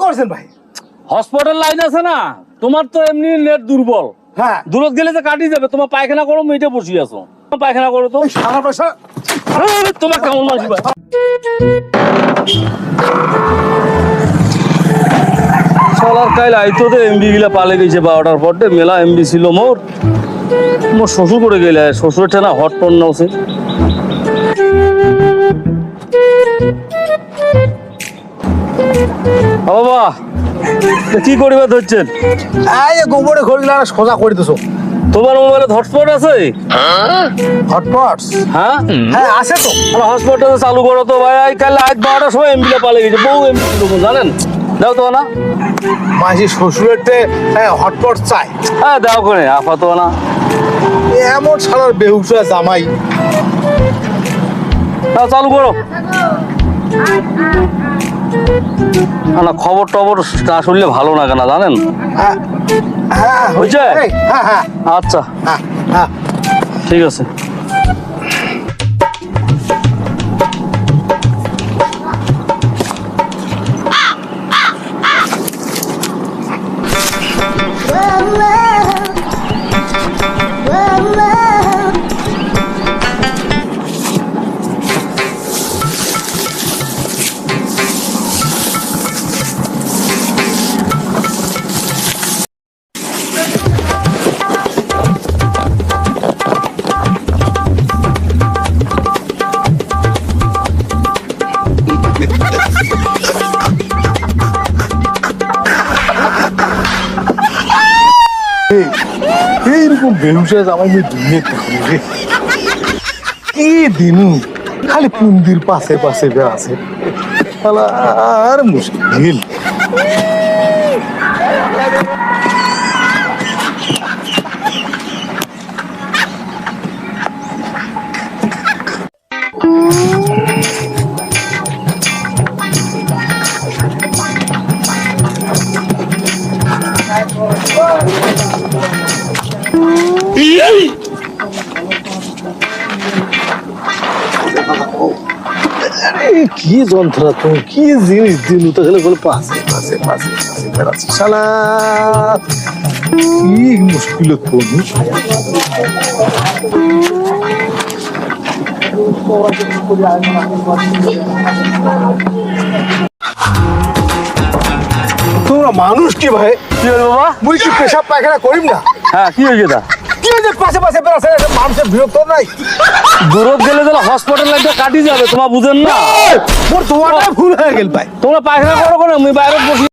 করছেন ভাই? Hospital line আছে না, তোমার তো এমনি নেট দুর্বল। হ্যাঁ, দূরত গেলে যে কাটি যাবে। তোমার পায়খানা করো, মেয়েটা বসি আছো। পায়খানা করো তো। সারা পয়সা তোমার কেমন মাসি ভাই? সালার কাইল আইতো তো এমবি গিলা পালে গেছে 12টার পর মেলা এমবি ছিল মোর শ্বশুর করে গেলে শ্বশুরের ঠেনা হট টন নাওছে। বাবা কি করিবা ধরছেন? এই গোবরে ঘর গিলা সোজা করে দিছো। তোমার মোবাইলে হটস্পট আছে? হটপটস? হ্যাঁ হ্যাঁ আছে তো। হটস্পটটা চালু করো তো ভাই। কাল আজ 12টার সময় এমবিটা পালে গেছে, বউ এমবি ছিল জানেন। দাও তো না মাঝি শ্বশুরের হটপট চাই। হ্যাঁ দাও করে আপাতত না। এমন সারার বেহুশা জামাই। চালু করো না। খবর টবর না শুনলে ভালো না কেন জানেন। হ্যাঁ হ্যাঁ হয়েছে? হ্যাঁ হ্যাঁ আচ্ছা হ্যাঁ হ্যাঁ। ঠিক আছে। এইরকম বেহুশা জামাই আমি দুনিয়া রে। কি দিনু খালি পুন্দির পাশে পাশে আছে। আর মুশকিল। কি যন্ত্রণা, তুমি কি জিনিস দিনু তো খেলে বলে পাশে পাশে পাশে পাশে বেড়াচ্ছে শালা। কি মুশকিল তুমি। তোমরা মানুষ কি ভাই? কি হলো বাবা? মুই কি পেশাব পায়খানা করিম না? হ্যাঁ কি হয়েছে তা? কি হয়েছে পাশে পাশে বেড়াচ্ছে? মানুষের বিরক্ত নাই? দূরত গেলে যেন হসপিটাল লাইনটা কাটি যাবে, তোমার বুঝেন না? মোর তোমারটাই ভুল হয়ে গেল ভাই। তোমরা পায়খানা করো কেন? আমি বাইরে বসি।